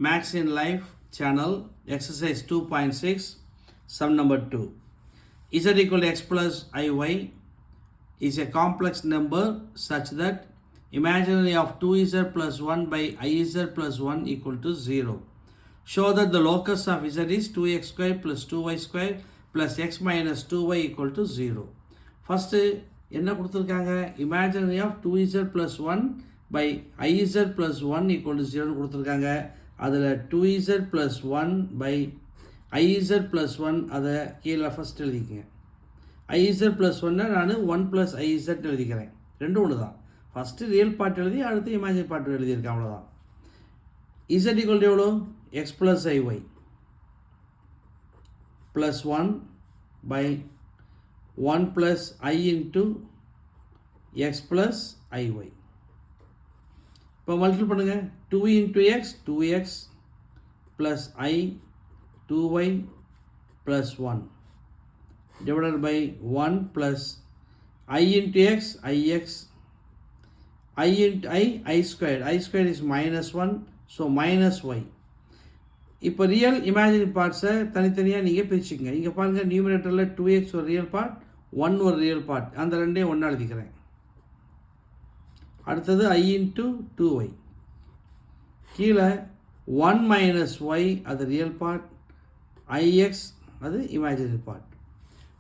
Max in Life channel, exercise 2.6, sum number 2. Z equal to x plus iy is a complex number such that imaginary of 2z plus 1 by iz plus 1 equal to 0. Show that the locus of z is 2x square plus 2y square plus x minus 2y equal to 0. First, என்ன கொடுத்துருக்காங்க? imaginary of 2z plus 1 by iz plus 1 equal to 0 கொடுத்துருக்காங்க. அதில் 2z plus 1 by iz plus 1 அதை கீழே first எழுதிக்கங்க. iz plus 1 நான் 1 plus iz எழுதிக்கிறேன். ரெண்டும் ஒன்று தான். ஃபஸ்ட்டு ரியல் பார்ட் எழுதி அடுத்து இமேஜினரி பார்ட் எழுதியிருக்கேன், அவ்வளோதான். z equal to எவ்வளோ? x plus iy plus 1 by 1 plus I into x plus iy. இப்போ மல்டிபிள் பண்ணுங்கள். 2 into x 2x plus I 2y plus 1 divided by 1 plus I into x ix I into I squared is minus 1, so minus y. இப்போ real imaginary பார்ட்ஸை தனித்தனியாக நீங்கள் பிரிச்சுக்கங்க. இங்கே பாருங்கள், நியூமரேட்டரில் 2x ஒரு real part, 1 ஒரு ரியல் பார்ட், அந்த ரெண்டையும் ஒன்றா எழுதிக்கிறேன். அடுத்தது I into 2y, கீழே 1 minus y அது ரியல் பார்ட், ix அது இமேஜினரி பார்ட்.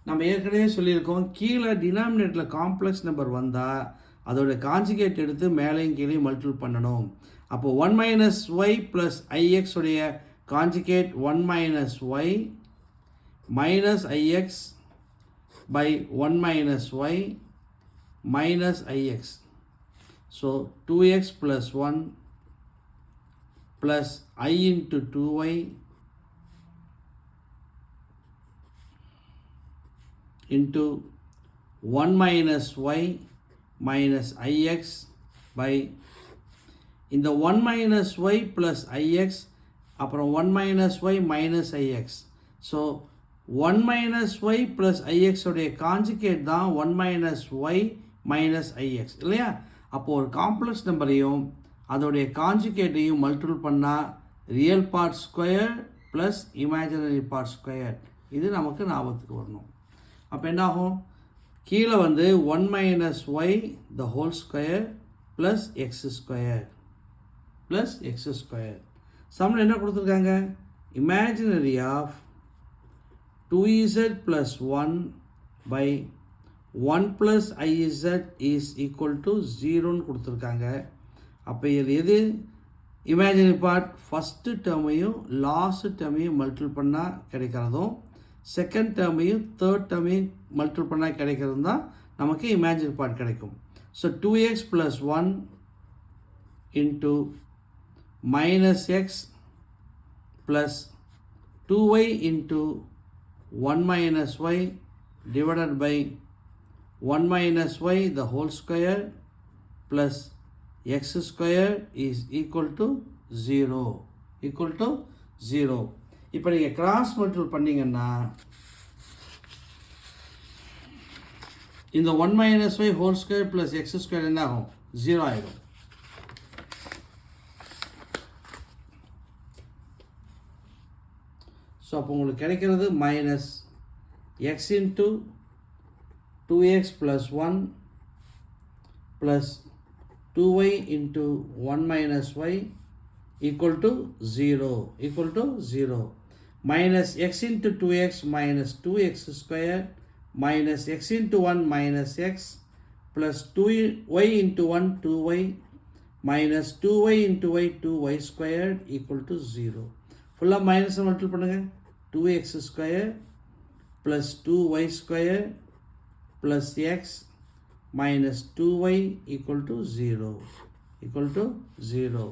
நம்ம ஏற்கனவே சொல்லியிருக்கோம், கீழே டினாமினேட்டரில் காம்ப்ளெக்ஸ் நம்பர் வந்தால் அதோட கான்ஜுகேட் எடுத்து மேலேயும் கீழே மல்டிபிள் பண்ணணும். அப்போது 1 minus y plus ix உடைய conjugate 1 minus y minus ix by 1 minus y minus ix. So 2x plus 1 plus I into 2y into 1 minus y minus ix by இந்த 1 minus y plus ix அப்புறம் 1 minus y minus ix. So 1 minus y plus ix உடைய conjugate தான் 1 minus y minus ix இல்லையா? அப்போது ஒரு complex நம்பரையும் அதோடைய கான்ஜுகேட்டையும் multiple பண்ணால் real part square plus imaginary part square, இது நமக்கு ஞாபகத்துக்கு வரணும். அப்போ என்னாகும்? கீழே வந்து 1 minus y the whole square plus x square plus x square. சம்மில் என்ன கொடுத்துருக்காங்க? Imaginary of 2z plus 1 by 1 plus iz is equal to 0ன்னு கொடுத்துருக்காங்க. அப்போ இது எது இமேஜினரி பார்ட்? ஃபஸ்ட்டு டேர்மையும் லாஸ்ட் டேர்மையும் மல்டிபிள் பண்ணால் கிடைக்கிறதும், செகண்ட் டேர்மையும் தேர்ட் டேர்மையும் மல்டிபிள் பண்ணால் கிடைக்கிறது தான் நமக்கு இமேஜினரி பார்ட் கிடைக்கும். So 2x plus 1 into minus x plus 2y into 1 minus y divided by 1 minus y the whole square plus x square is equal to 0. equal to 0. இப்போ நீங்கள் cross multiple பண்ணிங்கன்னா இந்த 1 minus y whole square plus x square என்ன ஆகும்? 0 ஆகிடும். So அப்போ உங்களுக்கு கிடைக்கிறது minus X into 2x plus 1 plus 2y into 1 minus y equal to 0. equal to 0. Minus x into 2x minus 2x square minus x into 1 minus x plus 2y into 1 2y minus 2y into y 2y squared equal to 0. ஃபுல்லாக மைனஸை multiple பண்ணுங்கள். 2x square plus 2y square plus x minus 2y equal to 0. equal to 0.